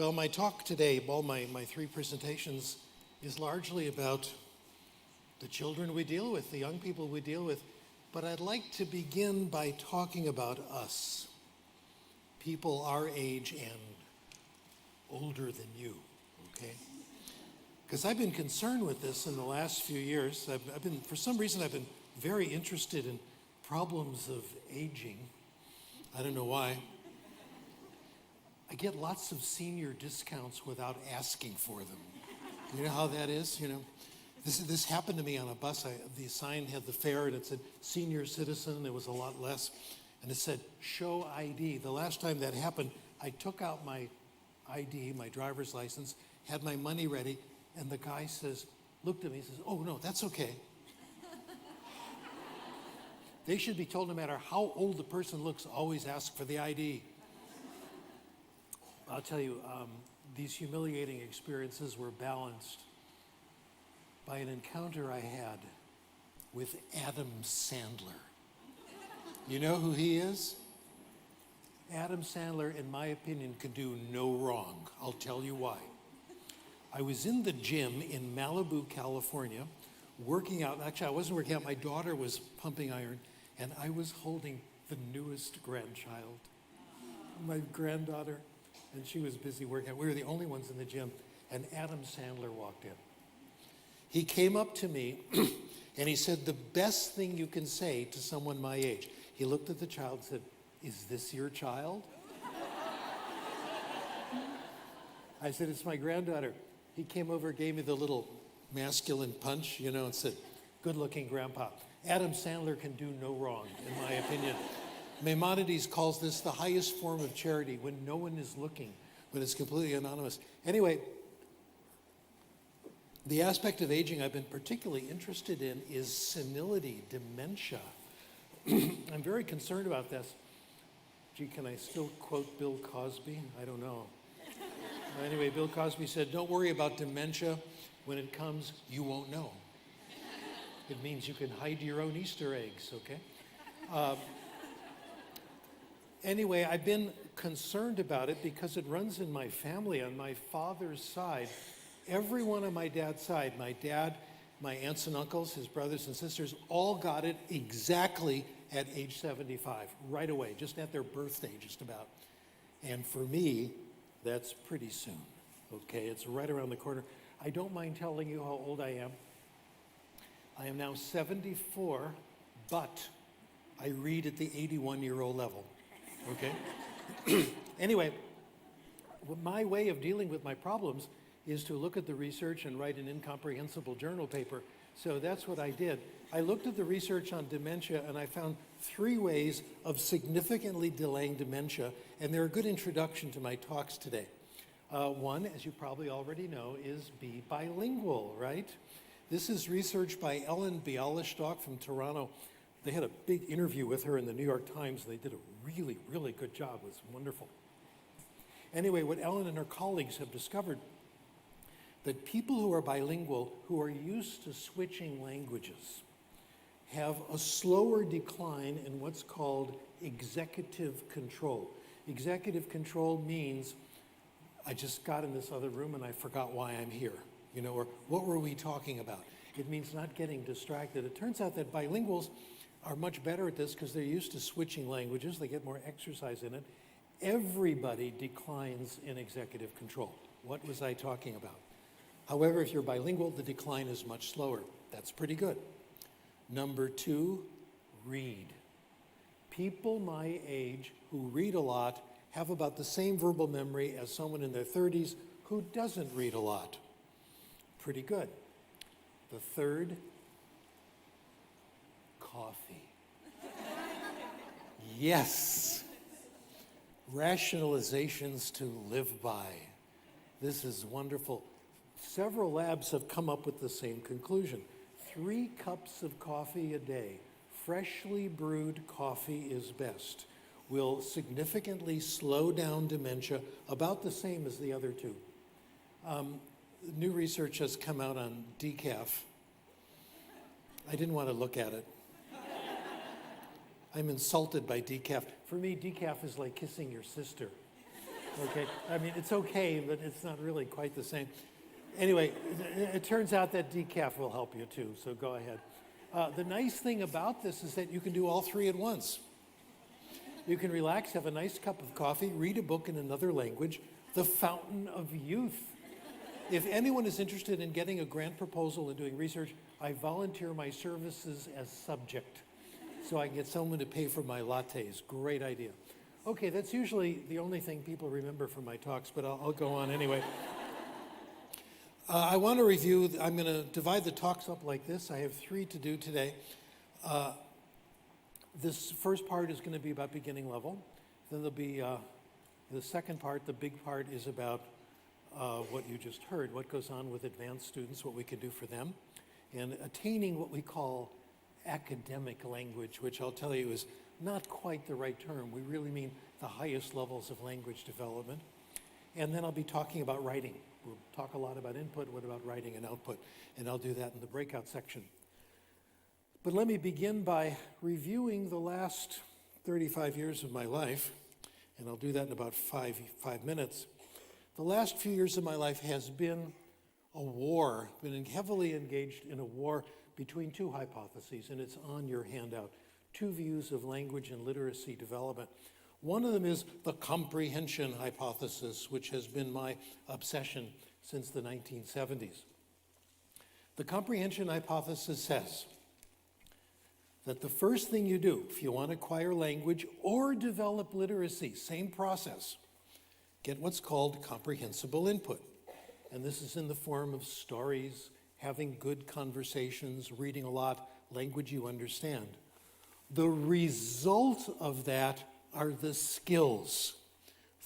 Well, my talk today, all my three presentations, is largely about the children we deal with, the young people we deal with. But I'd like to begin by talking about us, people our age and older than you, okay? Because I've been concerned with this in the last few years. For some reason, I've been very interested in problems of aging. I don't know why. I get lots of senior discounts without asking for them. You know how that is? You know, this happened to me on a bus. The sign had the fare and it said senior citizen. It was a lot less, and it said show ID. The last time that happened, I took out my ID, my driver's license, had my money ready, and the guy looked at me and says, "Oh no, that's okay." They should be told no matter how old the person looks, always ask for the ID. I'll tell you, these humiliating experiences were balanced by an encounter I had with Adam Sandler. You know who he is? Adam Sandler, in my opinion, can do no wrong. I'll tell you why. I was in the gym in Malibu, California, working out. Actually, I wasn't working out. My daughter was pumping iron, and I was holding the newest grandchild, my granddaughter. And she was busy working out. We were the only ones in the gym, and Adam Sandler walked in. He came up to me, and he said, the best thing you can say to someone my age. He looked at the child and said, "Is this your child?" I said, "It's my granddaughter." He came over, gave me the little masculine punch, and said, "Good-looking grandpa." Adam Sandler can do no wrong, in my opinion. Maimonides calls this the highest form of charity, when no one is looking, when it's completely anonymous. Anyway, the aspect of aging I've been particularly interested in is senility, dementia. I'm very concerned about this. Gee, can I still quote Bill Cosby? I don't know. Anyway, Bill Cosby said, "Don't worry about dementia. When it comes, you won't know." It means you can hide your own Easter eggs, okay? Anyway, I've been concerned about it because it runs in my family on my father's side. Everyone on my dad's side, my dad, my aunts and uncles, his brothers and sisters, all got it exactly at age 75, right away, just at their birthday, just about. And for me, that's pretty soon, okay? It's right around the corner. I don't mind telling you how old I am. I am now 74, but I read at the 81-year-old level. Okay? Anyway, my way of dealing with my problems is to look at the research and write an incomprehensible journal paper. So that's what I did. I looked at the research on dementia, and I found 3 ways of significantly delaying dementia, and they're a good introduction to my talks today. One, as you probably already know, is be bilingual, right? This is research by Ellen Bialystok from Toronto. They had a big interview with her in the New York Times. They did a really, really good job. It was wonderful. Anyway, what Ellen and her colleagues have discovered, that people who are bilingual, who are used to switching languages, have a slower decline in what's called executive control. Executive control means, I just got in this other room and I forgot why I'm here, or what were we talking about? It means not getting distracted. It turns out that bilinguals are much better at this because they're used to switching languages. They get more exercise in it. Everybody declines in executive control. What was I talking about? However, if you're bilingual, the decline is much slower. That's pretty good. Number 2, read. People my age who read a lot have about the same verbal memory as someone in their 30s who doesn't read a lot. Pretty good. The 3rd, coffee. Yes. Rationalizations to live by. This is wonderful. Several labs have come up with the same conclusion. 3 cups of coffee a day, freshly brewed coffee is best, will significantly slow down dementia, about the same as the other 2. New research has come out on decaf. I didn't want to look at it. I'm insulted by decaf. For me, decaf is like kissing your sister. Okay, I mean, it's okay, but it's not really quite the same. Anyway, it turns out that decaf will help you too, so go ahead. The nice thing about this is that you can do all three at once. You can relax, have a nice cup of coffee, read a book in another language, the fountain of youth. If anyone is interested in getting a grant proposal and doing research, I volunteer my services as subject, so I can get someone to pay for my lattes. Great idea. Okay, that's usually the only thing people remember from my talks, but I'll go on anyway. I want to review, I'm going to divide the talks up like this. I have 3 to do today. This first part is going to be about beginning level. Then there'll be the second part, the big part, is about what you just heard, what goes on with advanced students, what we can do for them, and attaining what we call academic language, which I'll tell you is not quite the right term. We really mean the highest levels of language development. And then I'll be talking about writing. We'll talk a lot about input, what about writing and output, and I'll do that in the breakout section. But let me begin by reviewing the last 35 years of my life, and I'll do that in about five minutes. The last few years of my life has been a war, been heavily engaged in a war between 2 hypotheses, and it's on your handout. 2 views of language and literacy development. One of them is the comprehension hypothesis, which has been my obsession since the 1970s. The comprehension hypothesis says that the first thing you do if you want to acquire language or develop literacy, same process, get what's called comprehensible input. And this is in the form of stories, having good conversations, reading a lot, language you understand. The result of that are the skills,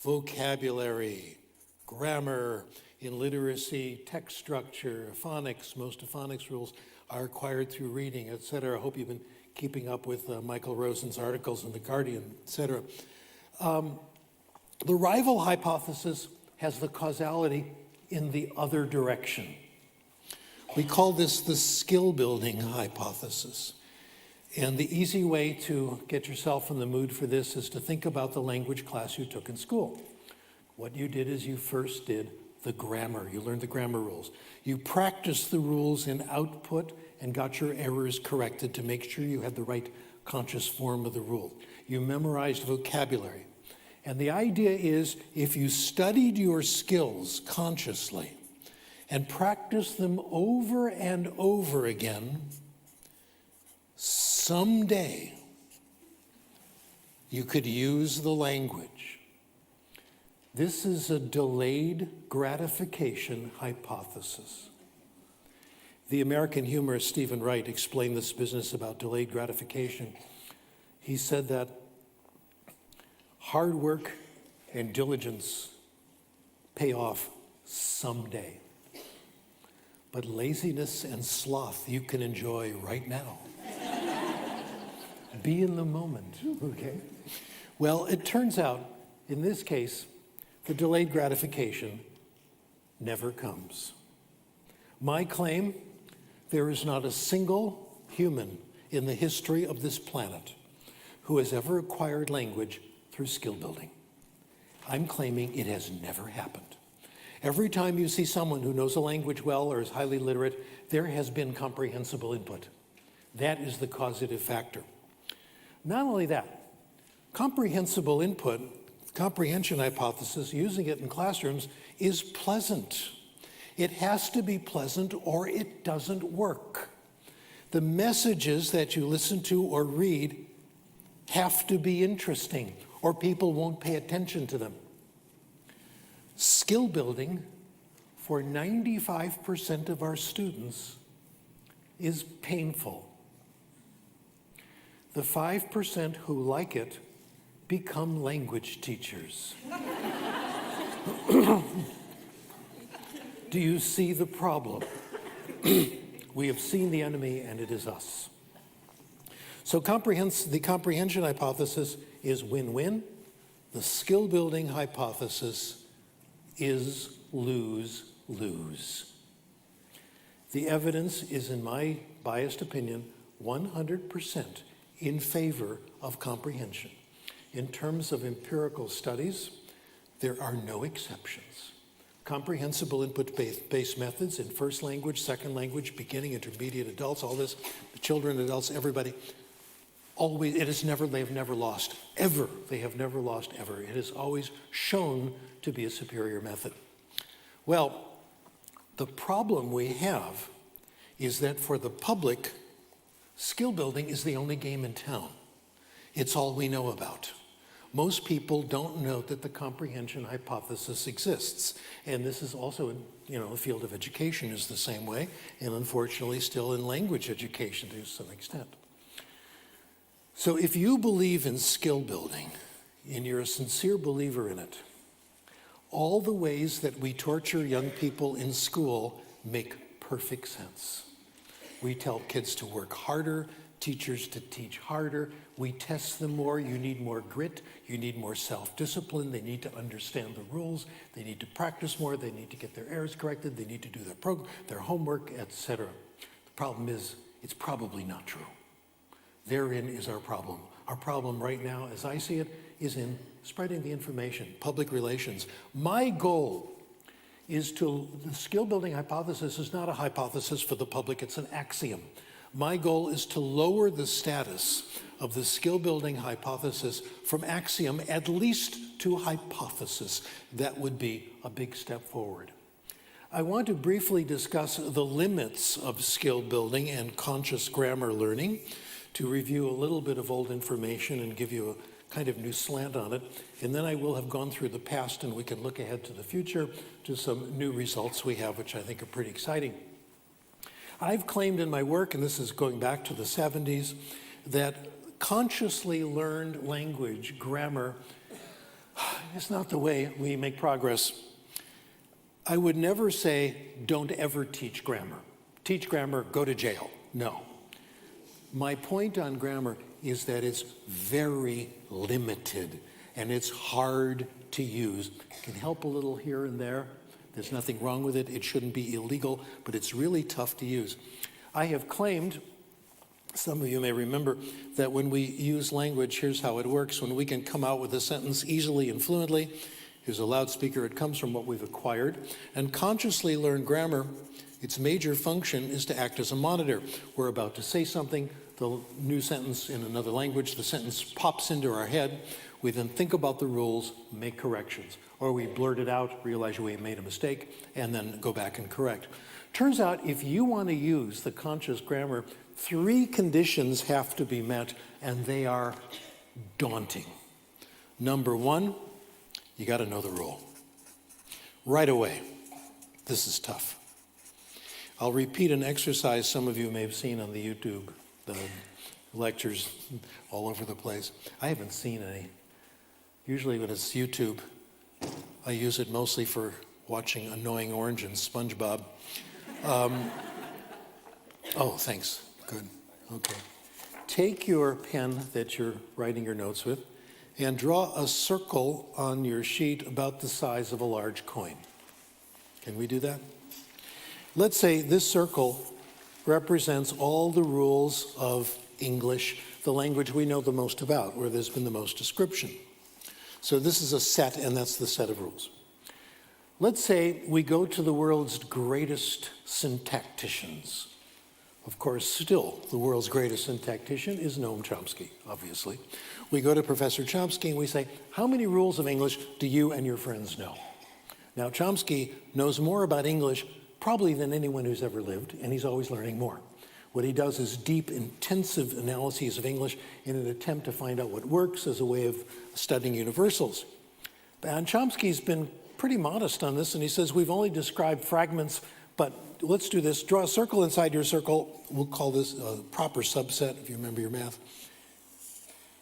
vocabulary, grammar, in literacy, text structure, phonics. Most of phonics rules are acquired through reading, et cetera. I hope you've been keeping up with Michael Rosen's articles in The Guardian, et cetera. The rival hypothesis has the causality in the other direction. We call this the skill building hypothesis. And the easy way to get yourself in the mood for this is to think about the language class you took in school. What you did is you first did the grammar. You learned the grammar rules. You practiced the rules in output and got your errors corrected to make sure you had the right conscious form of the rule. You memorized vocabulary. And the idea is if you studied your skills consciously and practiced them over and over again, someday you could use the language. This is a delayed gratification hypothesis. The American humorist Stephen Wright explained this business about delayed gratification. He said that hard work and diligence pay off someday. But laziness and sloth you can enjoy right now. Be in the moment, okay? Well, it turns out, in this case, the delayed gratification never comes. My claim, there is not a single human in the history of this planet who has ever acquired language through skill building. I'm claiming it has never happened. Every time you see someone who knows a language well or is highly literate, there has been comprehensible input. That is the causative factor. Not only that, comprehensible input, comprehension hypothesis, using it in classrooms is pleasant. It has to be pleasant or it doesn't work. The messages that you listen to or read have to be interesting or people won't pay attention to them. Skill building for 95% of our students is painful. The 5% who like it become language teachers. Do you see the problem? We have seen the enemy and it is us. So the comprehension hypothesis is win-win. The skill building hypothesis is lose-lose. The evidence is, in my biased opinion, 100% in favor of comprehension. In terms of empirical studies, There are no exceptions. Comprehensible input-based methods in first language, second language, beginning, intermediate, adults, all this, children, adults, everybody, always, they have never lost, ever. They have never lost, ever. It is always shown to be a superior method. Well, the problem we have is that for the public, skill building is the only game in town. It's all we know about. Most people don't know that the comprehension hypothesis exists. And this is also, the field of education is the same way, and unfortunately still in language education to some extent. So if you believe in skill building, and you're a sincere believer in it, all the ways that we torture young people in school make perfect sense. We tell kids to work harder, teachers to teach harder. We test them more. You need more grit. You need more self-discipline. They need to understand the rules. They need to practice more. They need to get their errors corrected. They need to do their homework, etc. The problem is, it's probably not true. Therein is our problem. Our problem right now, as I see it, is in spreading the information, public relations. My goal is the skill building hypothesis is not a hypothesis for the public, it's an axiom. My goal is to lower the status of the skill building hypothesis from axiom at least to hypothesis. That would be a big step forward. I want to briefly discuss the limits of skill building and conscious grammar learning, to review a little bit of old information and give you a kind of new slant on it. And then I will have gone through the past and we can look ahead to the future to some new results we have, which I think are pretty exciting. I've claimed in my work, and this is going back to the 70s, that consciously learned language, grammar, is not the way we make progress. I would never say, don't ever teach grammar. Teach grammar, go to jail. No. My point on grammar is that it's very limited and it's hard to use. It can help a little here and there. There's nothing wrong with it. It shouldn't be illegal, but it's really tough to use. I have claimed, some of you may remember, that when we use language, here's how it works. When we can come out with a sentence easily and fluently, here's a loudspeaker, it comes from what we've acquired. And consciously learned grammar, its major function is to act as a monitor. We're about to say something, the new sentence in another language, the sentence pops into our head. We then think about the rules, make corrections. Or we blurt it out, realize we made a mistake, and then go back and correct. Turns out if you want to use the conscious grammar, 3 conditions have to be met, and they are daunting. Number 1, you got to know the rule. Right away. This is tough. I'll repeat an exercise some of you may have seen on the YouTube, the lectures all over the place. I haven't seen any. Usually when it's YouTube, I use it mostly for watching Annoying Orange and SpongeBob. Oh, thanks. Good. Okay. Take your pen that you're writing your notes with and draw a circle on your sheet about the size of a large coin. Can we do that? Let's say this circle represents all the rules of English, the language we know the most about, where there's been the most description. So this is a set, and that's the set of rules. Let's say we go to the world's greatest syntacticians. Of course, still, the world's greatest syntactician is Noam Chomsky, obviously. We go to Professor Chomsky and we say, how many rules of English do you and your friends know? Now, Chomsky knows more about English probably than anyone who's ever lived, and he's always learning more. What he does is deep, intensive analyses of English in an attempt to find out what works as a way of studying universals. And Chomsky's been pretty modest on this, and he says, we've only described fragments, but let's do this. Draw a circle inside your circle. We'll call this a proper subset, if you remember your math.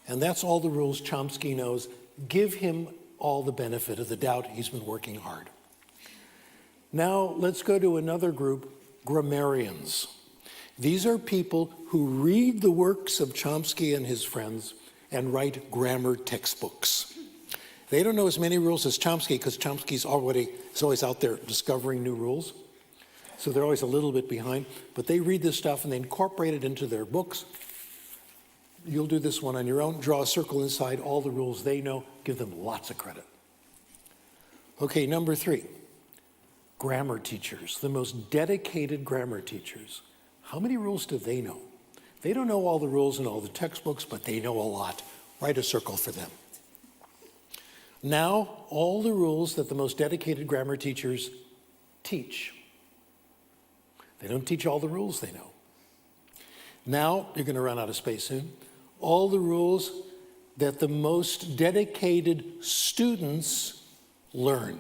And that's all the rules Chomsky knows. Give him all the benefit of the doubt. He's been working hard. Now, let's go to another group, grammarians. These are people who read the works of Chomsky and his friends and write grammar textbooks. They don't know as many rules as Chomsky because Chomsky's always out there discovering new rules. So they're always a little bit behind, but they read this stuff and they incorporate it into their books. You'll do this one on your own. Draw a circle inside all the rules they know. Give them lots of credit. Okay, number 3, grammar teachers, the most dedicated grammar teachers. How many rules do they know? They don't know all the rules in all the textbooks, but they know a lot. Write a circle for them. Now, all the rules that the most dedicated grammar teachers teach. They don't teach all the rules they know. Now, you're going to run out of space soon. All the rules that the most dedicated students learn.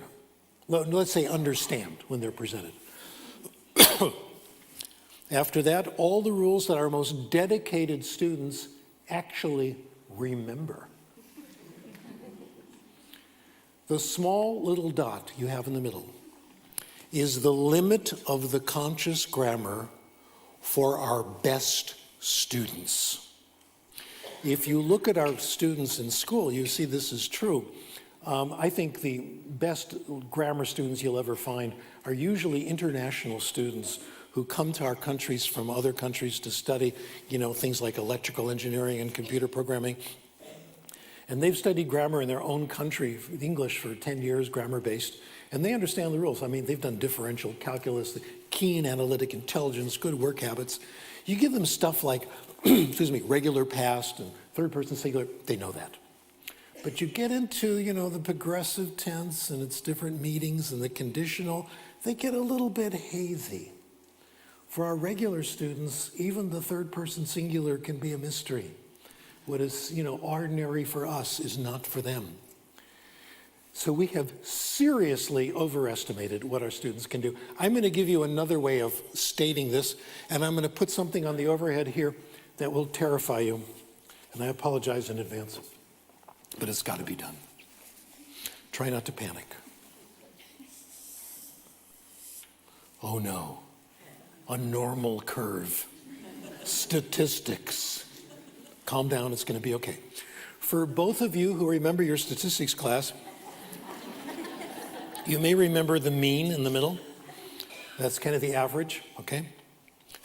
Let's say understand when they're presented. After that, all the rules that our most dedicated students actually remember. The small little dot you have in the middle is the limit of the conscious grammar for our best students. If you look at our students in school, you see this is true. I think the best grammar students you'll ever find are usually international students who come to our countries from other countries to study, things like electrical engineering and computer programming. And they've studied grammar in their own country, English, for 10 years, grammar-based, and they understand the rules. I mean, they've done differential calculus, keen analytic intelligence, good work habits. You give them stuff like, regular past and third-person singular, they know that. But you get into, the progressive tense and its different meanings and the conditional, they get a little bit hazy. For our regular students, even the third-person singular can be a mystery. What is, ordinary for us is not for them. So we have seriously overestimated what our students can do. I'm going to give you another way of stating this, and I'm going to put something on the overhead here that will terrify you. And I apologize in advance, but it's got to be done. Try not to panic. Oh no, a normal curve, statistics. Calm down, it's going to be okay. For both of you who remember your statistics class, you may remember the mean in the middle. That's kind of the average, okay?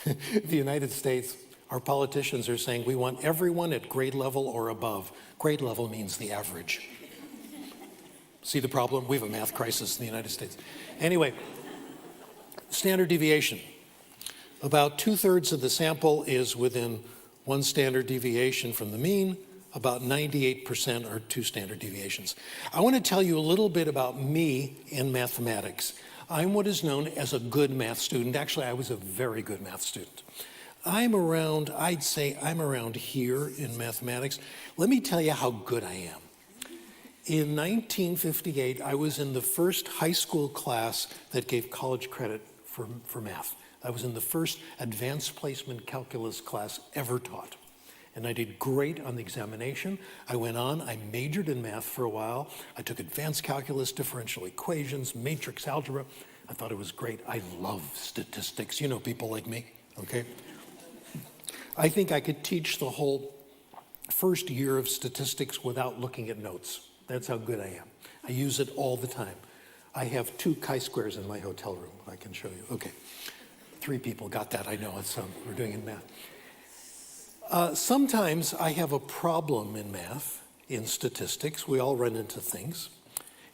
The United States, our politicians are saying we want everyone at grade level or above. Grade level means the average. See the problem? We have a math crisis in the United States. Anyway, standard deviation. About 2/3 of the sample is within one standard deviation from the mean. About 98% are 2 standard deviations. I want to tell you a little bit about me in mathematics. I'm what is known as a good math student. Actually, I was a very good math student. I'd say I'm around here in mathematics. Let me tell you how good I am. In 1958, I was in the first high school class that gave college credit for math. I was in the first advanced placement calculus class ever taught. And I did great on the examination. I went on, I majored in math for a while. I took advanced calculus, differential equations, matrix algebra. I thought it was great. I love statistics. People like me, okay? I think I could teach the whole first year of statistics without looking at notes. That's how good I am. I use it all the time. I have 2 chi-squares in my hotel room. I can show you. Okay. 3 people got that. I know it's we're doing in math. Sometimes I have a problem in math, in statistics. We all run into things.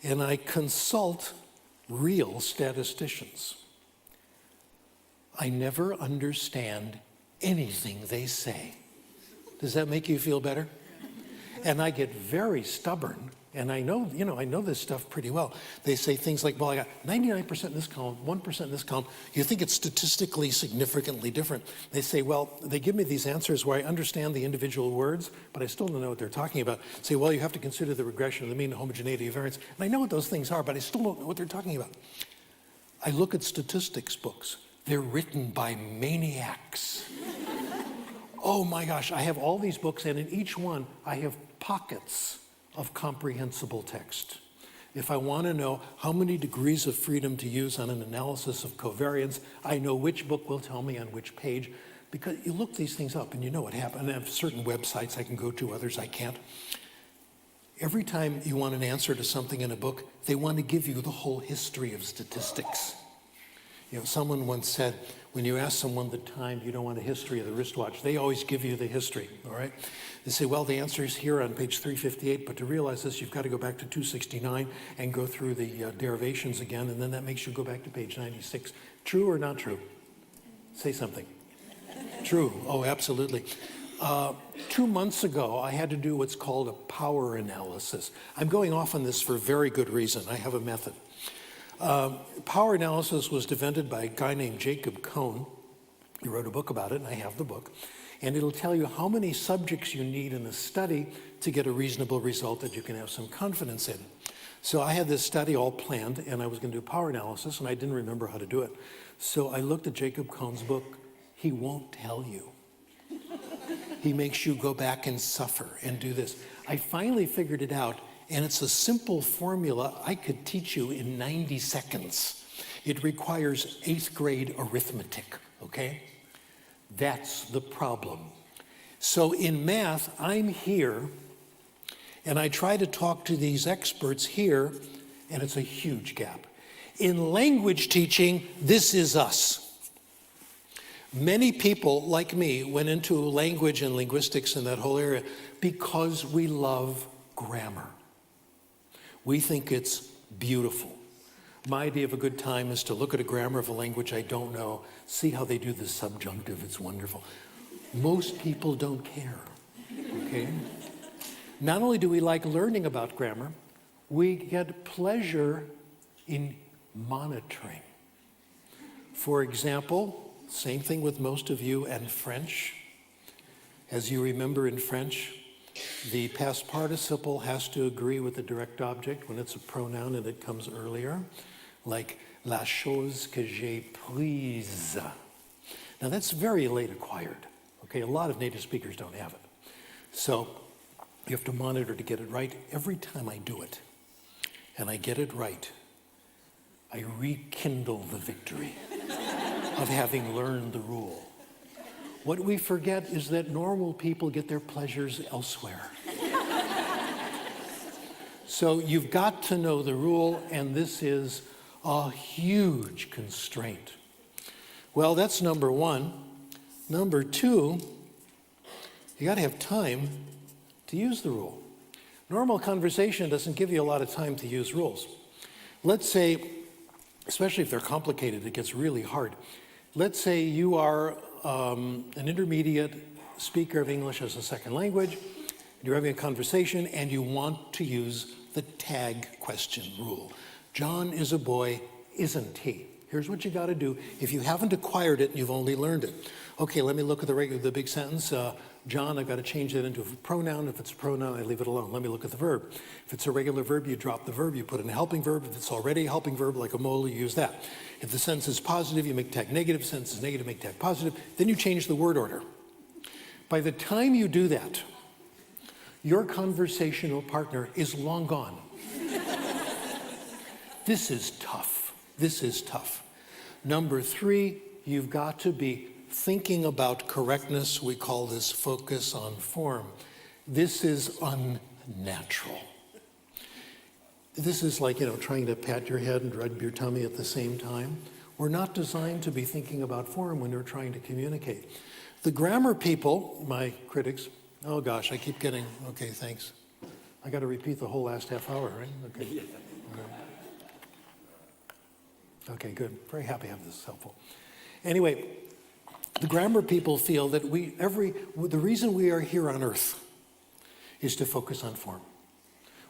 And I consult real statisticians. I never understand anything they say. Does that make you feel better? And I get very stubborn. And I know this stuff pretty well. They say things like, well, I got 99% in this column, 1% in this column. You think it's statistically significantly different. They say, well, they give me these answers where I understand the individual words, but I still don't know what they're talking about. Say, well, you have to consider the regression of the mean, the homogeneity of variance. And I know what those things are, but I still don't know what they're talking about. I look at statistics books. They're written by maniacs. Oh my gosh, I have all these books, and in each one, I have pockets of comprehensible text. If I want to know how many degrees of freedom to use on an analysis of covariance, I know which book will tell me on which page, because you look these things up and you know what happened. I have certain websites I can go to, others I can't. Every time you want an answer to something in a book, they want to give you the whole history of statistics. Someone once said, When you ask someone the time, you don't want a history of the wristwatch. They always give you the history, all right? They say, well, the answer is here on page 358, but to realize this, you've got to go back to 269 and go through the derivations again, and then that makes you go back to page 96. True or not true? Say something. True. Oh, absolutely. 2 months ago, I had to do what's called a power analysis. I'm going off on this for a very good reason. I have a method. Power analysis was invented by a guy named Jacob Cohn. He wrote a book about it, and I have the book. And it'll tell you how many subjects you need in a study to get a reasonable result that you can have some confidence in. So I had this study all planned, and I was going to do power analysis, and I didn't remember how to do it. So I looked at Jacob Cohn's book. He won't tell you. He makes you go back and suffer and do this. I finally figured it out, and it's a simple formula I could teach you in 90 seconds. It requires 8th grade arithmetic, okay? That's the problem. So in math, I'm here, and I try to talk to these experts here, and it's a huge gap. In language teaching, this is us. Many people, like me, went into language and linguistics and that whole area because we love grammar. We think it's beautiful. My idea of a good time is to look at a grammar of a language I don't know, see how they do the subjunctive, it's wonderful. Most people don't care, okay? Not only do we like learning about grammar, we get pleasure in monitoring. For example, same thing with most of you and French. As you remember in French, the past participle has to agree with the direct object when it's a pronoun and it comes earlier, like la chose que j'ai prise. Now that's very late acquired, okay? A lot of native speakers don't have it. So you have to monitor to get it right. Every time I do it and I get it right, I rekindle the victory of having learned the rule. What we forget is that normal people get their pleasures elsewhere. So you've got to know the rule, and this is a huge constraint. Well, that's number one. Number two, you got to have time to use the rule. Normal conversation doesn't give you a lot of time to use rules. Let's say, especially if they're complicated, it gets really hard. Let's say you are an intermediate speaker of English as a second language, you're having a conversation and you want to use the tag question rule. John is a boy, isn't he? Here's what you got to do if you haven't acquired it and you've only learned it. Okay, let me look at the big sentence. John, I've got to change that into a pronoun. If it's a pronoun, I leave it alone. Let me look at the verb. If it's a regular verb, you drop the verb, you put in a helping verb. If it's already a helping verb, like a mole, you use that. If the sentence is positive, you make tag negative. If the sentence is negative, make tag positive. Then you change the word order. By the time you do that, your conversational partner is long gone. This is tough. This is tough. Number three, you've got to be thinking about correctness. We call this focus on form. This is unnatural. This is like, trying to pat your head and rub your tummy at the same time. We're not designed to be thinking about form when we're trying to communicate. The grammar people, my critics, oh gosh, I keep getting, okay, thanks. I got to repeat the whole last half hour, right? Okay. Okay, good. Very happy to have this helpful. Anyway, the grammar people feel that the reason we are here on earth is to focus on form.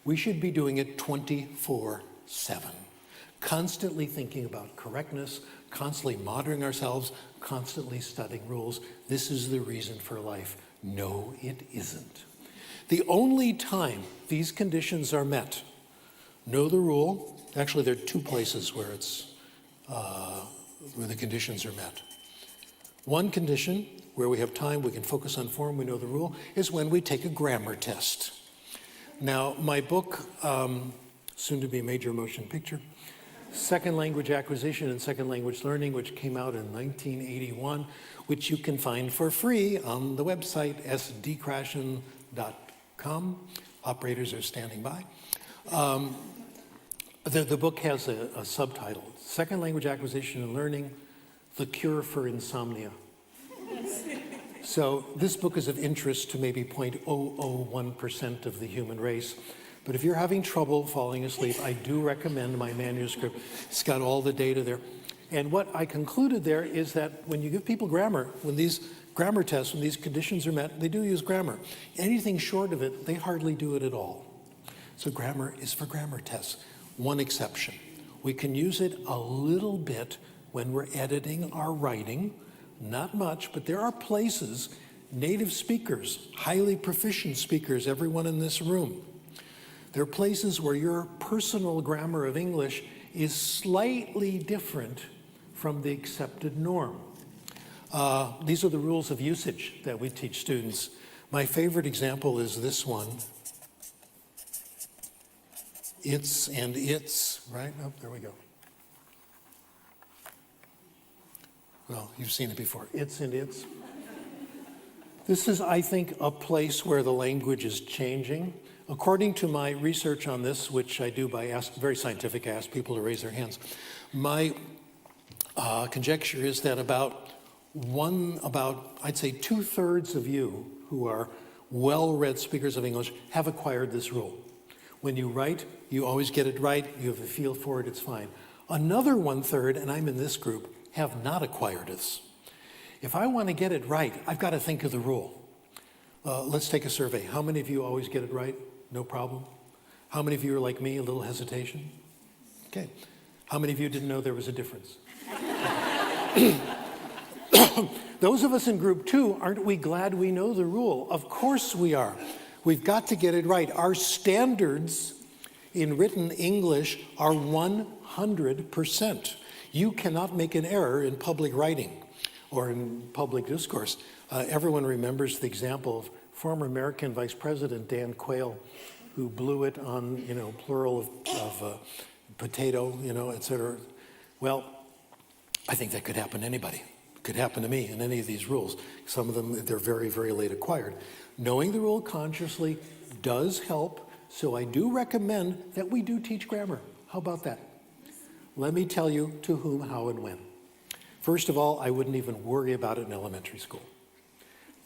We should be doing it 24/7, constantly thinking about correctness, constantly monitoring ourselves, constantly studying rules. This is the reason for life. No, it isn't. The only time these conditions are met, know the rule. Actually, there are two places where where the conditions are met. One condition, where we have time, we can focus on form, we know the rule, is when we take a grammar test. Now, my book, soon to be a major motion picture, Second Language Acquisition and Second Language Learning, which came out in 1981, which you can find for free on the website sdkrashen.com. Operators are standing by. The book has a subtitle, Second Language Acquisition and Learning The Cure for Insomnia. So this book is of interest to maybe 0.001% of the human race. But if you're having trouble falling asleep, I do recommend my manuscript. It's got all the data there. And what I concluded there is that when you give people grammar, when these grammar tests, when these conditions are met, they do use grammar. Anything short of it, they hardly do it at all. So grammar is for grammar tests. One exception. We can use it a little bit when we're editing our writing. Not much, but there are places, native speakers, highly proficient speakers, everyone in this room. There are places where your personal grammar of English is slightly different from the accepted norm. These are the rules of usage that we teach students. My favorite example is this one. It's and its, right? Oh, there we go. Well, you've seen it before. It's and its. This is, I think, a place where the language is changing. According to my research on this, which I do by very scientific, I ask people to raise their hands. My conjecture is that about I'd say 2/3 of you who are well-read speakers of English have acquired this rule. When you write, you always get it right, you have a feel for it, it's fine. Another 1/3, and I'm in this group, have not acquired this. If I want to get it right, I've got to think of the rule. Let's take a survey. How many of you always get it right? No problem. How many of you are like me, a little hesitation? Okay. How many of you didn't know there was a difference? Those of us in group 2, aren't we glad we know the rule? Of course we are. We've got to get it right. Our standards in written English are 100%. You cannot make an error in public writing or in public discourse. Everyone remembers the example of former American Vice President Dan Quayle, who blew it on, plural of potato, et cetera. Well, I think that could happen to anybody. It could happen to me in any of these rules. Some of them, they're very, very late acquired. Knowing the rule consciously does help, so I do recommend that we do teach grammar. How about that? Let me tell you to whom, how, and when. First of all, I wouldn't even worry about it in elementary school.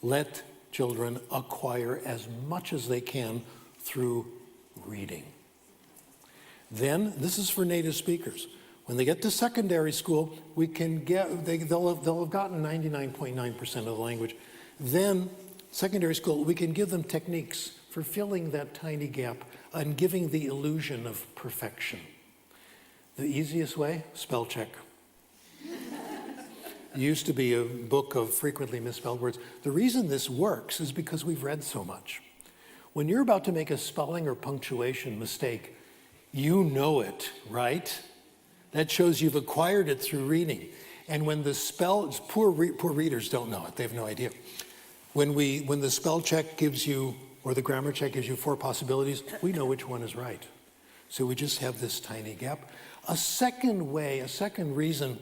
Let children acquire as much as they can through reading. Then, this is for native speakers. When they get to secondary school, they'll have gotten 99.9% of the language. Then, secondary school, we can give them techniques for filling that tiny gap and giving the illusion of perfection. The easiest way, spell check. It used to be a book of frequently misspelled words. The reason this works is because we've read so much. When you're about to make a spelling or punctuation mistake, you know it, right? That shows you've acquired it through reading. And when the poor readers don't know it, they have no idea. When the spell check gives you, or the grammar check gives you 4 possibilities, we know which one is right. So we just have this tiny gap. A second reason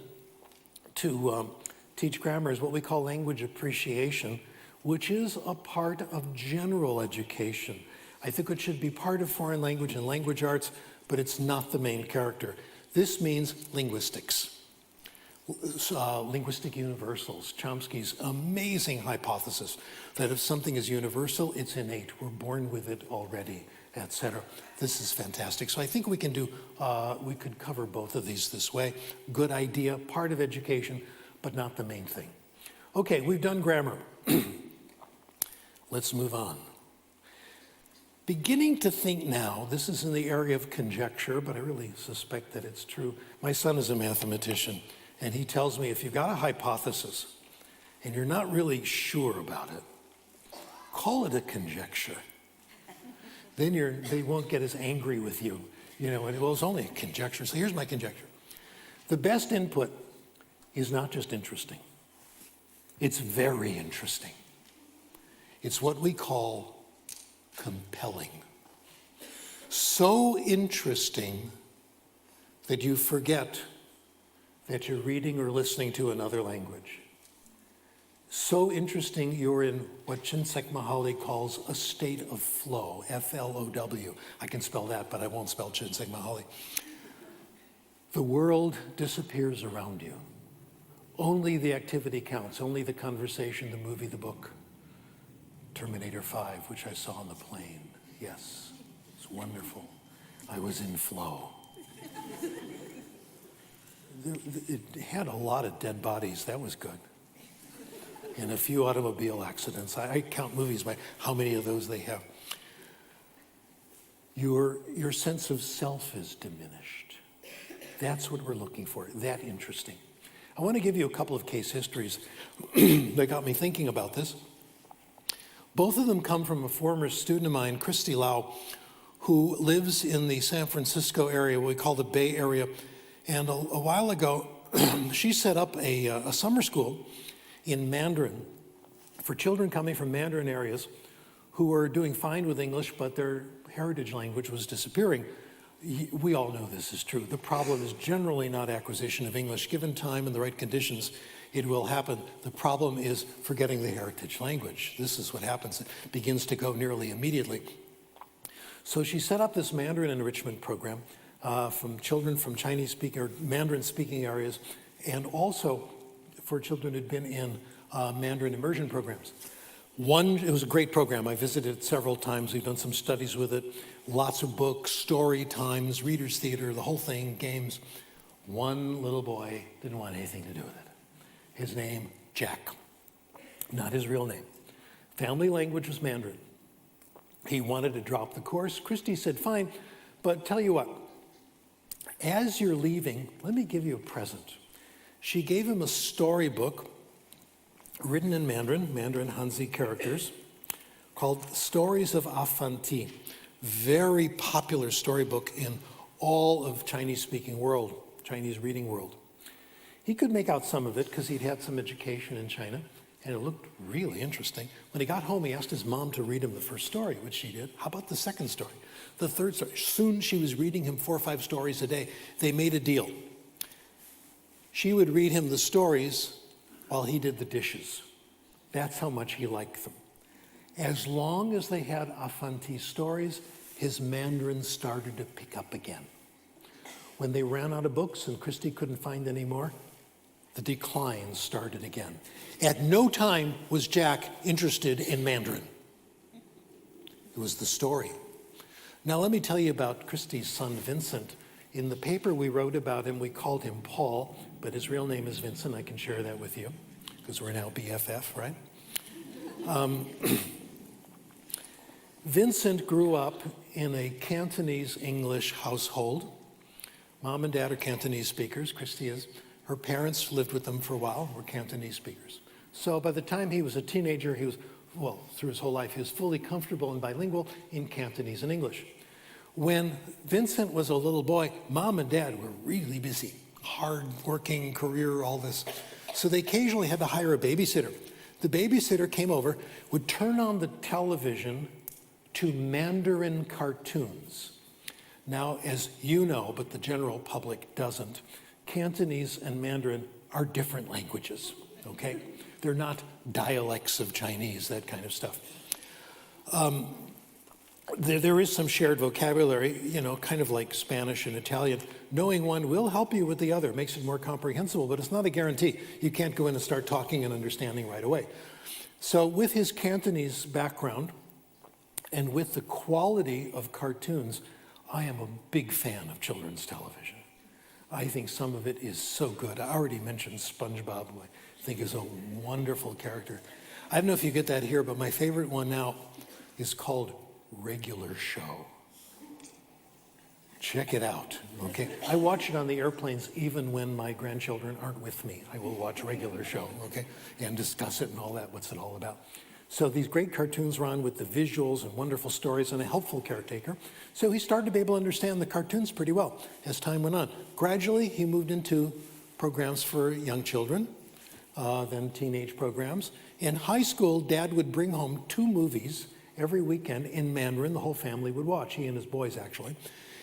to teach grammar is what we call language appreciation, which is a part of general education. I think it should be part of foreign language and language arts, but it's not the main character. This means linguistics. Linguistic universals, Chomsky's amazing hypothesis that if something is universal, it's innate. We're born with it already, etc. This is fantastic. So I think we could cover both of these this way. Good idea, part of education, but not the main thing. Okay, we've done grammar. Let's move on. Beginning to think now, this is in the area of conjecture, but I really suspect that it's true. My son is a mathematician, and he tells me if you've got a hypothesis and you're not really sure about it, call it a conjecture. Then they won't get as angry with you. Well, it's only a conjecture. So here's my conjecture. The best input is not just interesting. It's very interesting. It's what we call compelling. So interesting that you forget that you're reading or listening to another language. So interesting you're in what Csikszentmihalyi calls a state of flow, F-L-O-W. I can spell that, but I won't spell Csikszentmihalyi. The world disappears around you. Only the activity counts, only the conversation, the movie, the book. Terminator 5, which I saw on the plane. Yes, it's wonderful. I was in flow. It had a lot of dead bodies. That was good. And a few automobile accidents. I count movies by how many of those they have. Your sense of self is diminished. That's what we're looking for. That interesting. I want to give you a couple of case histories that got me thinking about this. Both of them come from a former student of mine, Christy Lau, who lives in the San Francisco area, what we call the Bay Area. And a while ago, she set up a summer school in Mandarin for children coming from Mandarin areas who were doing fine with English, but their heritage language was disappearing. We all know this is true. The problem is generally not acquisition of English. Given time and the right conditions, it will happen. The problem is forgetting the heritage language. This is what happens. It begins to go nearly immediately. So she set up this Mandarin enrichment program from children from Chinese-speaking or Mandarin-speaking areas, and also for children who'd been in Mandarin immersion programs. It was a great program. I visited it several times. We've done some studies with it. Lots of books, story times, readers' theater, the whole thing, games. One little boy didn't want anything to do with it. His name, Jack. Not his real name. Family language was Mandarin. He wanted to drop the course. Christy said, fine, but tell you what, as you're leaving, let me give you a present. She gave him a storybook written in Mandarin, Mandarin Hanzi characters, called Stories of Afanti. Very popular storybook in all of Chinese-speaking world, Chinese reading world. He could make out some of it because he'd had some education in China, and it looked really interesting. When he got home, he asked his mom to read him the first story, which she did. How about the second story? The third story? Soon she was reading him 4 or 5 stories a day. They made a deal. She would read him the stories while he did the dishes. That's how much he liked them. As long as they had Afanti stories, his Mandarin started to pick up again. When they ran out of books and Christy couldn't find any more, the decline started again. At no time was Jack interested in Mandarin. It was the story. Now let me tell you about Christy's son, Vincent. In the paper we wrote about him, we called him Paul, but his real name is Vincent. I can share that with you because we're now BFF, right? Vincent grew up in a Cantonese English household. Mom and dad are Cantonese speakers. Christy is. Her parents lived with them for a while, were Cantonese speakers. So by the time he was a teenager, he was, well, through his whole life, he was fully comfortable and bilingual in Cantonese and English. When Vincent was a little boy, mom and dad were really busy, hard-working career, all this. So they occasionally had to hire a babysitter. The babysitter came over, would turn on the television to Mandarin cartoons. Now, as you know, but the general public doesn't, Cantonese and Mandarin are different languages, okay? They're not dialects of Chinese, that kind of stuff. There is some shared vocabulary, you know, kind of like Spanish and Italian. Knowing one will help you with the other, makes it more comprehensible, but it's not a guarantee. You can't go in and start talking and understanding right away. So with his Cantonese background and with the quality of cartoons, I am a big fan of children's television. I think some of it is so good. I already mentioned SpongeBob, who I think is a wonderful character. I don't know if you get that here, but my favorite one now is called Regular Show. Check it out, okay? I watch it on the airplanes even when my grandchildren aren't with me. I will watch Regular Show, okay? And discuss it and all that, what's it all about. So these great cartoons were on with the visuals and wonderful stories and a helpful caretaker. So he started to be able to understand the cartoons pretty well as time went on. Gradually, he moved into programs for young children, then teenage programs. In high school, Dad would bring home 2 movies every weekend in Mandarin. The whole family would watch, he and his boys actually.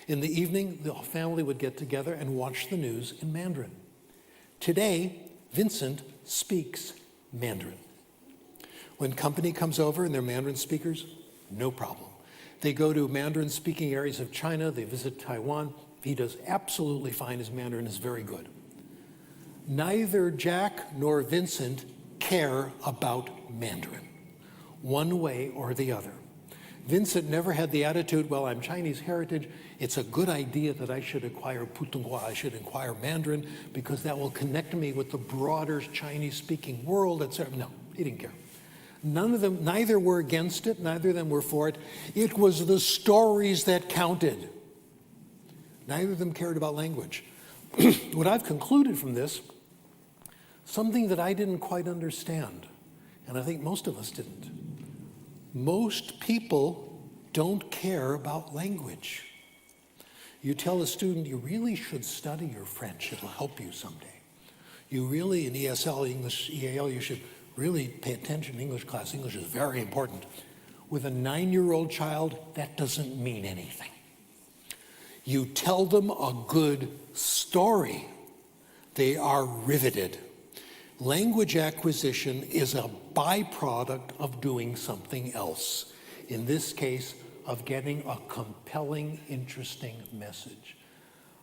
In the evening, the family would get together and watch the news in Mandarin. Today, Vincent speaks Mandarin. When company comes over and they're Mandarin speakers, no problem. They go to Mandarin-speaking areas of China, they visit Taiwan. He does absolutely fine. His Mandarin is very good. Neither Jack nor Vincent care about Mandarin, one way or the other. Vincent never had the attitude, well, I'm Chinese heritage, it's a good idea that I should acquire Putonghua, I should acquire Mandarin, because that will connect me with the broader Chinese-speaking world, etc. No, he didn't care. None of them, neither were against it, neither of them were for it. It was the stories that counted. Neither of them cared about language. What I've concluded from this, something that I didn't quite understand, and I think most of us didn't. Most people don't care about language. You tell a student, you really should study your French, it'll help you someday. You really, in ESL, English, EAL, you should really pay attention in English class. English is very important. With a 9-year-old child, that doesn't mean anything. You tell them a good story, they are riveted. Language acquisition is a byproduct of doing something else. In this case, of getting a compelling, interesting message.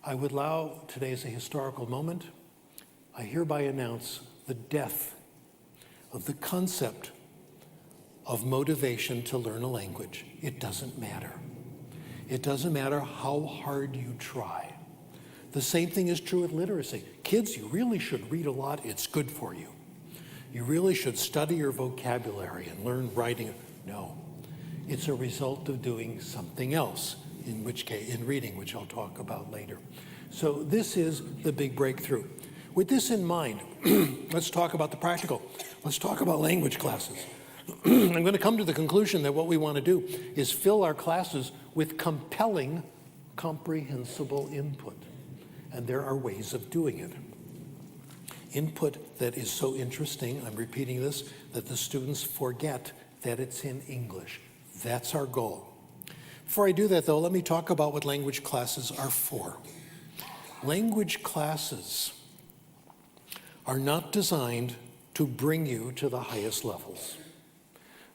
I would allow today as a historical moment. I hereby announce the death of the concept of motivation to learn a language. It doesn't matter. It doesn't matter how hard you try. The same thing is true with literacy. Kids, you really should read a lot. It's good for you. You really should study your vocabulary and learn writing. No, it's a result of doing something else, in which case, in reading, which I'll talk about later. So this is the big breakthrough. With this in mind, let's talk about the practical. Let's talk about language classes. I'm going to come to the conclusion that what we want to do is fill our classes with compelling, comprehensible input. And there are ways of doing it. Input that is so interesting, I'm repeating this, that the students forget that it's in English. That's our goal. Before I do that, though, let me talk about what language classes are for. Language classes are not designed to bring you to the highest levels.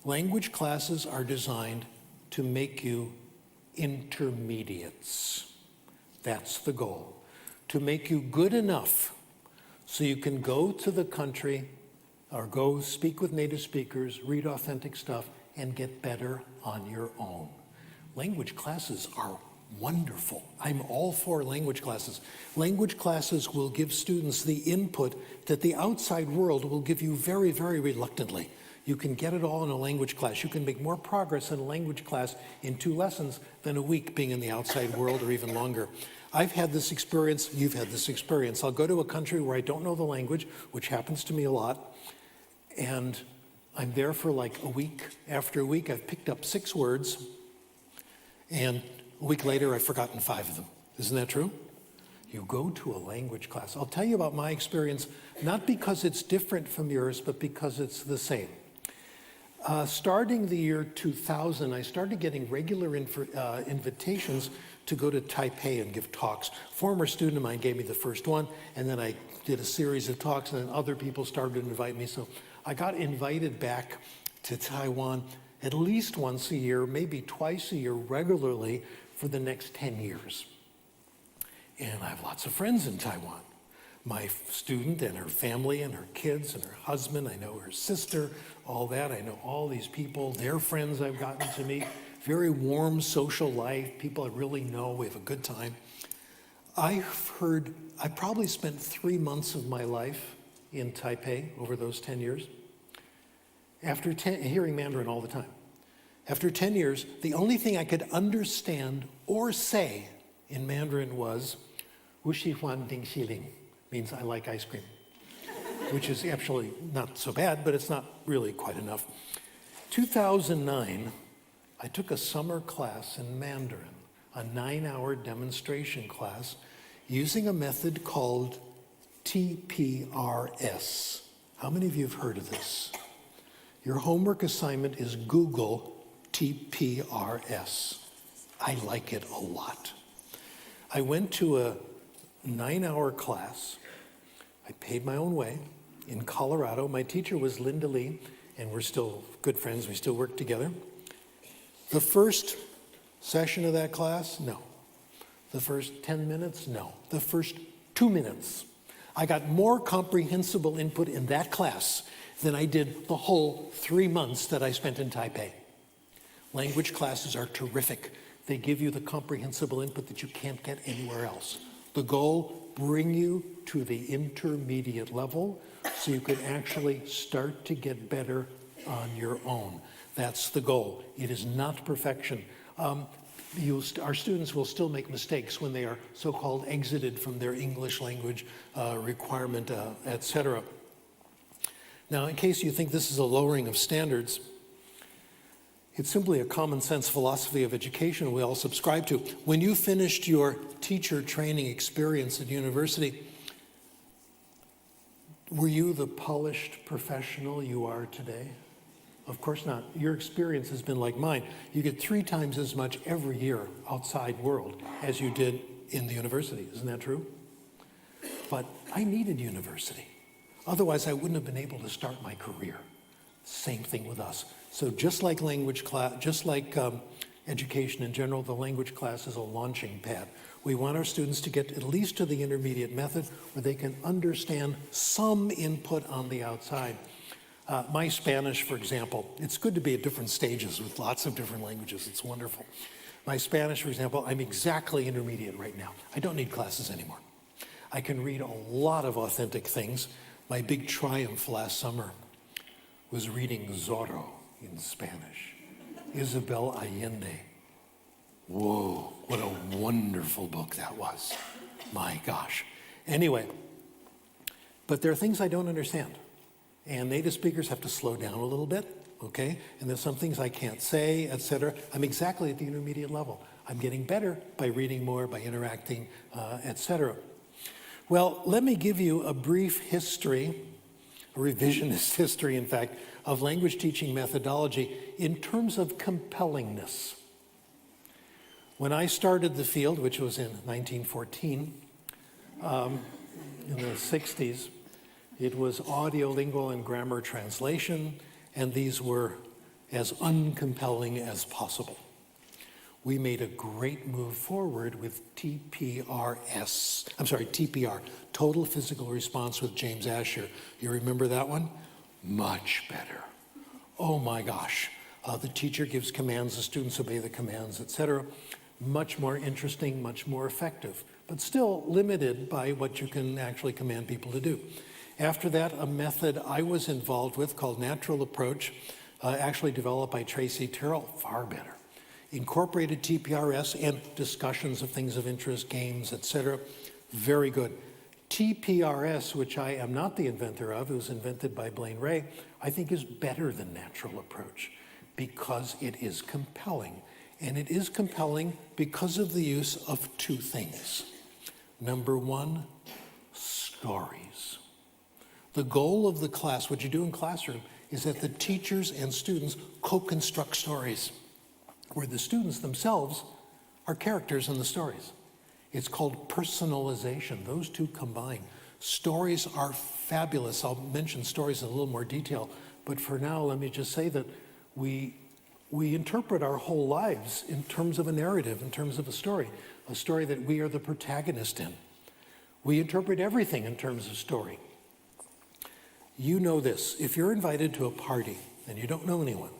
Language classes are designed to make you intermediates. That's the goal. To make you good enough so you can go to the country or go speak with native speakers, read authentic stuff, and get better on your own. Language classes are wonderful. I'm all for language classes. Language classes will give students the input that the outside world will give you very, very reluctantly. You can get it all in a language class. You can make more progress in a language class in 2 lessons than a week being in the outside world or even longer. I've had this experience, you've had this experience. I'll go to a country where I don't know the language, which happens to me a lot, and I'm there for like a week. After a week, I've picked up 6 words, and a week later, I've forgotten 5 of them. Isn't that true? You go to a language class. I'll tell you about my experience, not because it's different from yours, but because it's the same. Starting the year 2000, I started getting regular invitations to go to Taipei and give talks. Former student of mine gave me the first one, and then I did a series of talks, and then other people started to invite me. So I got invited back to Taiwan at least once a year, maybe twice a year regularly for the next 10 years. And I have lots of friends in Taiwan. My student and her family and her kids and her husband, I know her sister, all that. I know all these people, their friends I've gotten to meet. Very warm social life, people I really know, we have a good time. I probably spent 3 months of my life in Taipei over those 10 years. After hearing Mandarin all the time. After 10 years, the only thing I could understand or say in Mandarin was, 我喜欢冰淇淋, means I like ice cream, which is actually not so bad, but it's not really quite enough. 2009, I took a summer class in Mandarin, a 9-hour demonstration class, using a method called TPRS. How many of you have heard of this? Your homework assignment is Google TPRS. I like it a lot. I went to a 9-hour class. I paid my own way in Colorado. My teacher was Linda Lee, and we're still good friends. We still work together. The first session of that class, no. The first 10 minutes, no. The first 2 minutes, I got more comprehensible input in that class than I did the whole 3 months that I spent in Taipei. Language classes are terrific. They give you the comprehensible input that you can't get anywhere else. The goal, bring you to the intermediate level so you can actually start to get better on your own. That's the goal. It is not perfection. Our students will still make mistakes when they are so-called exited from their English language requirement, etc. Now, in case you think this is a lowering of standards, it's simply a common sense philosophy of education we all subscribe to. When you finished your teacher training experience at university, were you the polished professional you are today? Of course not. Your experience has been like mine. You get 3 times as much every year outside world as you did in the university. Isn't that true? But I needed university. Otherwise, I wouldn't have been able to start my career. Same thing with us. So just like language class, just like education in general, the language class is a launching pad. We want our students to get at least to the intermediate method where they can understand some input on the outside. My Spanish, for example, it's good to be at different stages with lots of different languages. It's wonderful. My Spanish, for example, I'm exactly intermediate right now. I don't need classes anymore. I can read a lot of authentic things. My big triumph last summer was reading Zorro in Spanish. Isabel Allende. Whoa, what a wonderful book that was. My gosh. Anyway, but there are things I don't understand. And native speakers have to slow down a little bit, okay? And there's some things I can't say, etc. I'm exactly at the intermediate level. I'm getting better by reading more, by interacting, etc. Well, let me give you a brief history, a revisionist history, in fact, of language teaching methodology in terms of compellingness. When I started the field, which was in 1914, in the 60s, it was audio, lingual, and grammar translation, and these were as uncompelling as possible. We made a great move forward with TPR, Total Physical Response with James Asher. You remember that one? Much better. Oh my gosh. The teacher gives commands, the students obey the commands, etc. Much more interesting, much more effective, but still limited by what you can actually command people to do. After that, a method I was involved with called Natural Approach, actually developed by Tracy Terrell, far better. Incorporated TPRS and discussions of things of interest, games, etc. Very good. TPRS, which I am not the inventor of, it was invented by Blaine Ray, I think is better than Natural Approach because it is compelling. And it is compelling because of the use of 2 things. Number 1, stories. The goal of the class, what you do in classroom, is that the teachers and students co-construct stories where the students themselves are characters in the stories. It's called personalization. Those 2 combine. Stories are fabulous. I'll mention stories in a little more detail, but for now, let me just say that we interpret our whole lives in terms of a narrative, in terms of a story that we are the protagonist in. We interpret everything in terms of story. You know this, if you're invited to a party and you don't know anyone,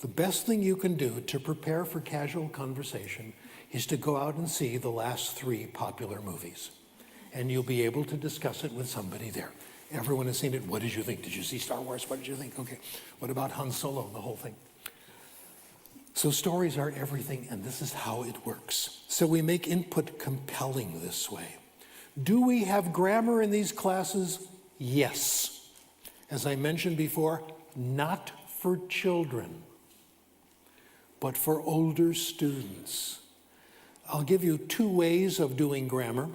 the best thing you can do to prepare for casual conversation is to go out and see the last 3 popular movies. And you'll be able to discuss it with somebody there. Everyone has seen it. What did you think? Did you see Star Wars? What did you think? Okay. What about Han Solo? The whole thing. So stories are everything, and this is how it works. So we make input compelling this way. Do we have grammar in these classes? Yes. As I mentioned before, not for children, but for older students. I'll give you 2 ways of doing grammar.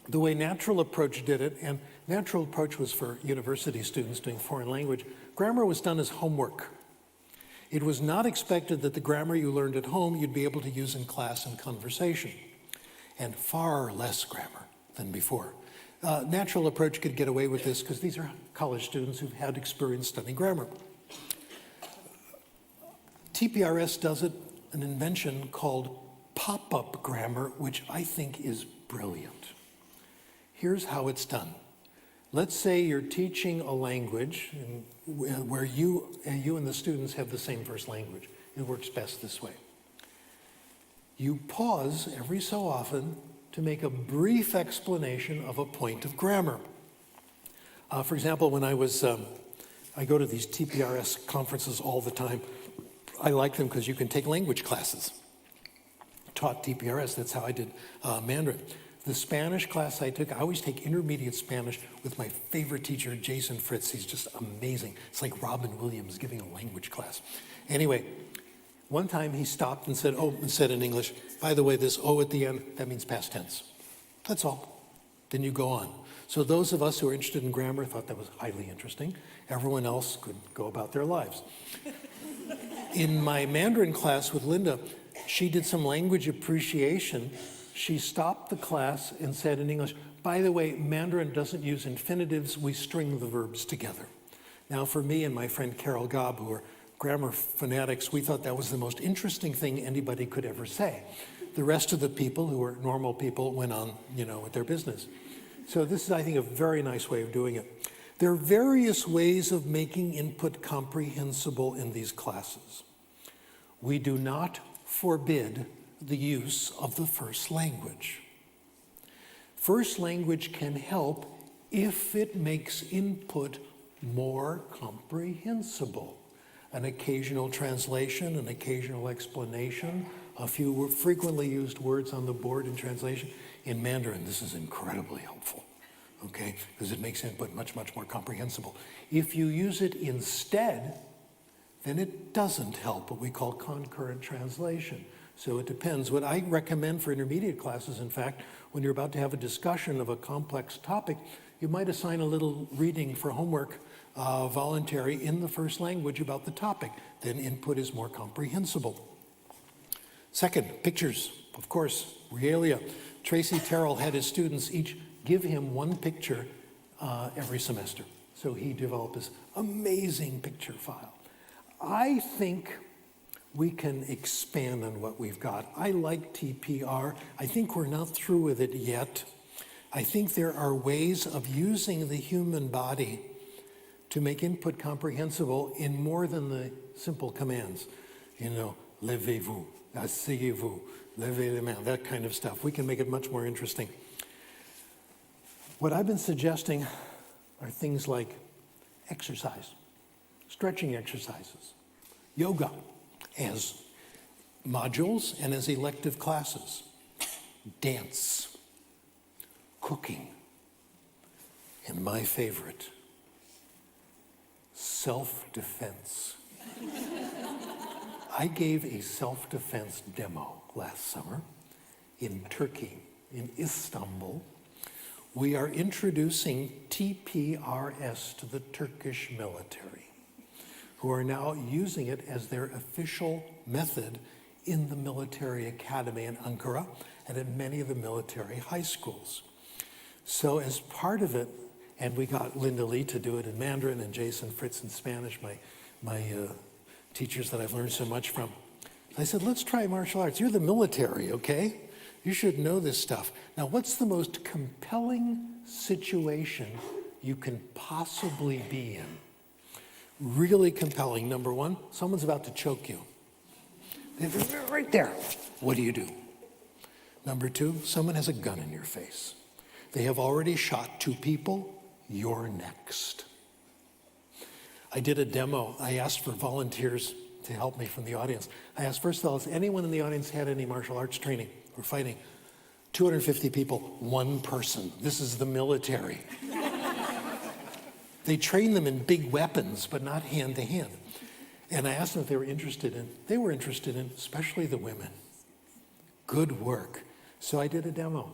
The way Natural Approach did it, and Natural Approach was for university students doing foreign language, grammar was done as homework. It was not expected that the grammar you learned at home you'd be able to use in class and conversation, and far less grammar than before. Natural Approach could get away with this because these are college students who've had experience studying grammar. TPRS does it, an invention called pop-up grammar, which I think is brilliant. Here's how it's done. Let's say you're teaching a language where you and the students have the same first language. It works best this way. You pause every so often to make a brief explanation of a point of grammar. For example, when I go to these TPRS conferences all the time. I like them because you can take language classes. Taught TPRS, that's how I did Mandarin. The Spanish class I took, I always take intermediate Spanish with my favorite teacher, Jason Fritz. He's just amazing. It's like Robin Williams giving a language class. Anyway, one time he stopped and said in English, by the way, this O at the end, that means past tense. That's all. Then you go on. So those of us who are interested in grammar thought that was highly interesting. Everyone else could go about their lives. In my Mandarin class with Linda, she did some language appreciation. She stopped the class and said in English, by the way, Mandarin doesn't use infinitives, we string the verbs together. Now for me and my friend Carol Gobb, who are grammar fanatics, we thought that was the most interesting thing anybody could ever say. The rest of the people, who were normal people, went on, with their business. So this is, I think, a very nice way of doing it. There are various ways of making input comprehensible in these classes. We do not forbid the use of the first language. First language can help if it makes input more comprehensible. An occasional translation, an occasional explanation, a few frequently used words on the board in translation. In Mandarin, this is incredibly helpful. Okay, because it makes input much, much more comprehensible. If you use it instead, then it doesn't help, what we call concurrent translation. So it depends. What I recommend for intermediate classes, in fact, when you're about to have a discussion of a complex topic, you might assign a little reading for homework, voluntary, in the first language about the topic. Then input is more comprehensible. Second, pictures. Of course, realia. Tracy Terrell had his students each give him one picture every semester. So he developed this amazing picture file. I think we can expand on what we've got. I like TPR. I think we're not through with it yet. I think there are ways of using the human body to make input comprehensible in more than the simple commands. Levez-vous, asseyez-vous, levez les mains, that kind of stuff. We can make it much more interesting. What I've been suggesting are things like exercise, stretching exercises, yoga as modules and as elective classes, dance, cooking, and my favorite, self-defense. I gave a self-defense demo last summer in Turkey, in Istanbul. We are introducing TPRS to the Turkish military, who are now using it as their official method in the military academy in Ankara and at many of the military high schools. So as part of it, and we got Linda Lee to do it in Mandarin and Jason Fritz in Spanish, my teachers that I've learned so much from. I said, let's try martial arts. You're the military, okay? You should know this stuff. Now, what's the most compelling situation you can possibly be in? Really compelling. Number one, someone's about to choke you. They're right there. What do you do? Number two, someone has a gun in your face. They have already shot 2 people. You're next. I did a demo. I asked for volunteers to help me from the audience. I asked, first of all, has anyone in the audience had any martial arts training or fighting? 250 people, 1 person. This is the military. They train them in big weapons, but not hand to hand. And I asked them if they were interested in, especially the women. Good work. So I did a demo.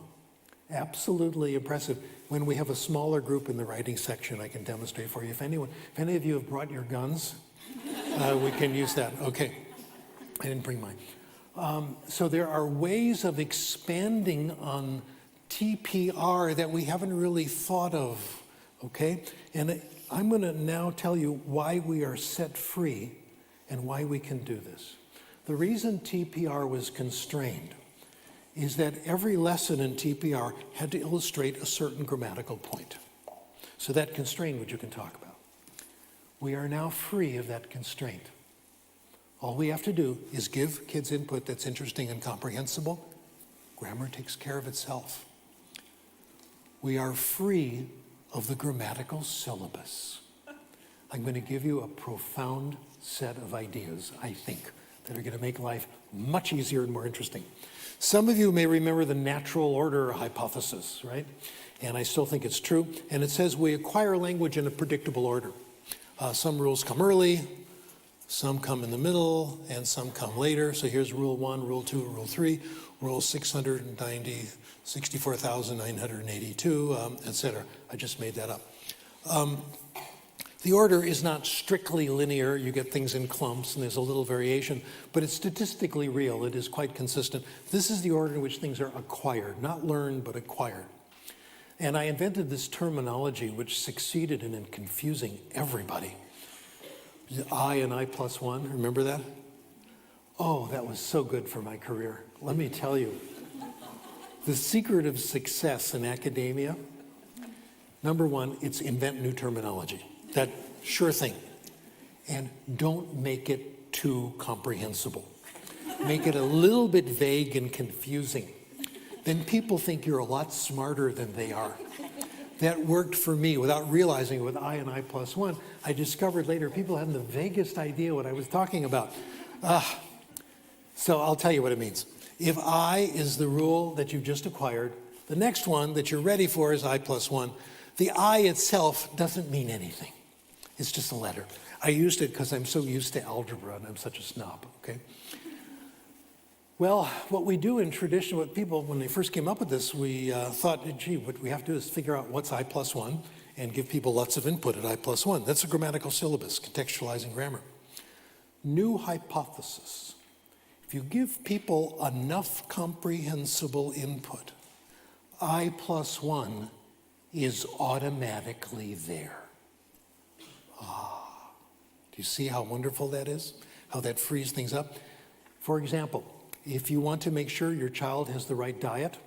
Absolutely impressive. When we have a smaller group in the writing section, I can demonstrate for you. If any of you have brought your guns, we can use that. Okay, I didn't bring mine. So there are ways of expanding on TPR that we haven't really thought of, okay? And I'm gonna now tell you why we are set free and why we can do this. The reason TPR was constrained is that every lesson in TPR had to illustrate a certain grammatical point. So that constrained what you can talk about. We are now free of that constraint. All we have to do is give kids input that's interesting and comprehensible. Grammar takes care of itself. We are free of the grammatical syllabus. I'm going to give you a profound set of ideas, I think, that are going to make life much easier and more interesting. Some of you may remember the natural order hypothesis, right? And I still think it's true. And it says we acquire language in a predictable order. Some rules come early, some come in the middle, and some come later. So here's rule 1, rule 2, rule 3, rule 64,982, etc. I just made that up. The order is not strictly linear. You get things in clumps, and there's a little variation, but it's statistically real. It is quite consistent. This is the order in which things are acquired, not learned, but acquired. And I invented this terminology which succeeded in confusing everybody. I and I plus one, remember that? Oh, that was so good for my career. Let me tell you, the secret of success in academia, number one, it's invent new terminology. That sure thing. And don't make it too comprehensible. Make it a little bit vague and confusing. Then people think you're a lot smarter than they are. That worked for me without realizing it with I and I plus one. I discovered later people hadn't the vaguest idea what I was talking about. So I'll tell you what it means. If I is the rule that you've just acquired, the next one that you're ready for is I plus one. The I itself doesn't mean anything. It's just a letter. I used it because I'm so used to algebra and I'm such a snob, okay? Well, what we do in tradition, what people, when they first came up with this, we thought, gee, what we have to do is figure out what's I plus one and give people lots of input at I plus one. That's a grammatical syllabus, contextualizing grammar. New hypothesis. If you give people enough comprehensible input, I plus one is automatically there. Do you see how wonderful that is? How that frees things up? For example, if you want to make sure your child has the right diet,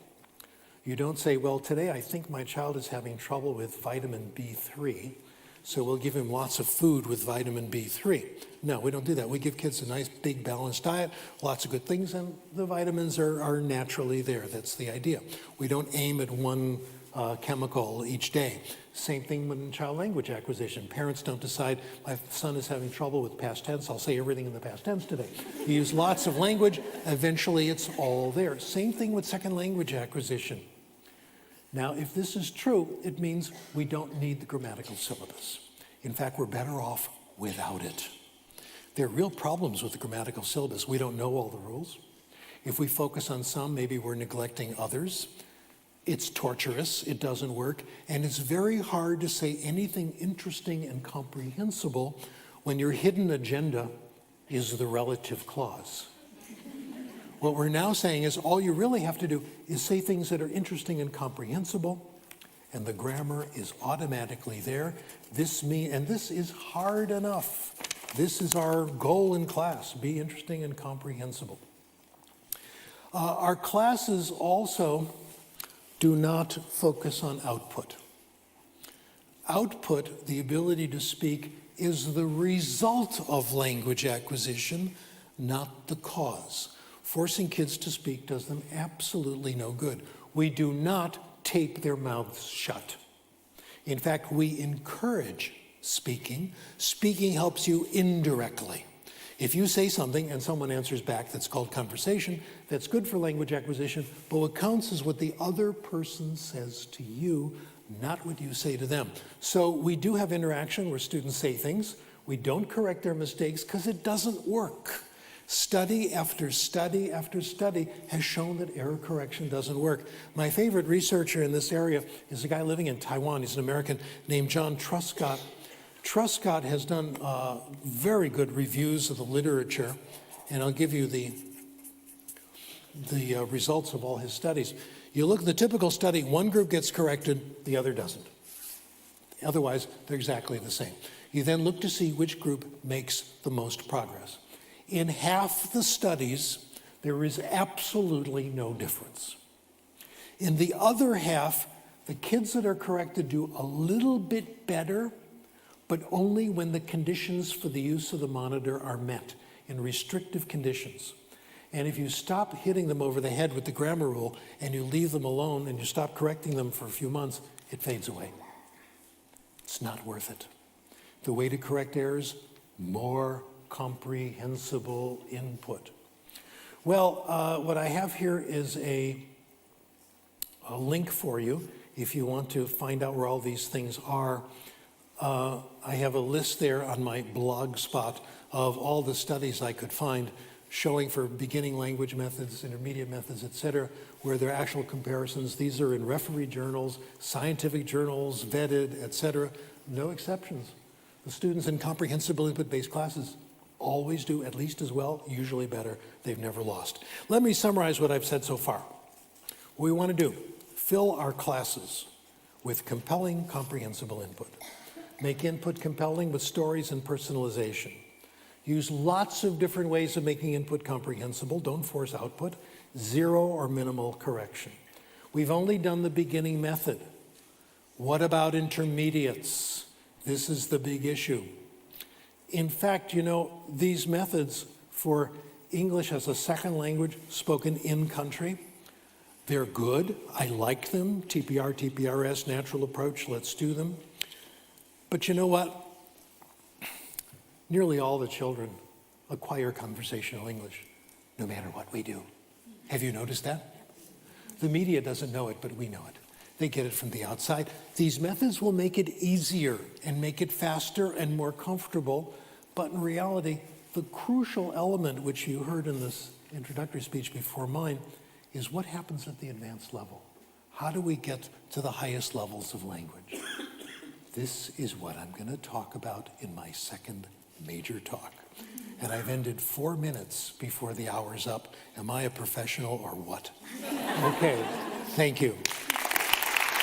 you don't say, well, today I think my child is having trouble with vitamin B3, so we'll give him lots of food with vitamin B3. No, we don't do that. We give kids a nice, big, balanced diet, lots of good things, and the vitamins are naturally there. That's the idea. We don't aim at one chemical each day. Same thing with child language acquisition. Parents don't decide, my son is having trouble with past tense, I'll say everything in the past tense today. You use lots of language, eventually it's all there. Same thing with second language acquisition. Now, if this is true, it means we don't need the grammatical syllabus. In fact, we're better off without it. There are real problems with the grammatical syllabus. We don't know all the rules. If we focus on some, maybe we're neglecting others. It's torturous, it doesn't work, and it's very hard to say anything interesting and comprehensible when your hidden agenda is the relative clause. What we're now saying is all you really have to do is say things that are interesting and comprehensible, and the grammar is automatically there. And this is hard enough. This is our goal in class, be interesting and comprehensible. Our classes also do not focus on output. Output, the ability to speak, is the result of language acquisition, not the cause. Forcing kids to speak does them absolutely no good. We do not tape their mouths shut. In fact, we encourage speaking. Speaking helps you indirectly. If you say something and someone answers back, that's called conversation. That's good for language acquisition, but what counts is what the other person says to you, not what you say to them. So we do have interaction where students say things. We don't correct their mistakes because it doesn't work. Study after study after study has shown that error correction doesn't work. My favorite researcher in this area is a guy living in Taiwan. He's an American named John Truscott. Truscott has done very good reviews of the literature, and I'll give you the results of all his studies. You look at the typical study, one group gets corrected, the other doesn't. Otherwise, they're exactly the same. You then look to see which group makes the most progress. In half the studies, There is absolutely no difference. In the other half, the kids that are corrected do a little bit better, but only when the conditions for the use of the monitor are met in restrictive conditions. And if you stop hitting them over the head with the grammar rule and you leave them alone and you stop correcting them for a few months, it fades away. It's not worth it. The way to correct errors, more comprehensible input. Well, what I have here is a link for you if you want to find out where all these things are. I have a list there on my blog spot of all the studies I could find showing for beginning language methods, intermediate methods, etc., where there are actual comparisons. These are in referee journals, scientific journals, vetted, etc. No exceptions. The students in comprehensible input-based classes always do at least as well, usually better. They've never lost. Let me summarize what I've said so far. What we want to do, fill our classes with compelling, comprehensible input. Make input compelling with stories and personalization. Use lots of different ways of making input comprehensible. Don't force output. Zero or minimal correction. We've only done the beginning method. What about intermediates? This is the big issue. In fact, you know, these methods for English as a second language spoken in country, they're good. I like them. TPR, TPRS, natural approach, let's do them. But you know what? Nearly all the children acquire conversational English, no matter what we do. Have you noticed that? The media doesn't know it, but we know it. They get it from the outside. These methods will make it easier and make it faster and more comfortable, but in reality, the crucial element, which you heard in this introductory speech before mine, is what happens at the advanced level. How do we get to the highest levels of language? This is what I'm going to talk about in my second major talk. And I've ended 4 minutes before the hour's up. Am I a professional or what? Okay, thank you.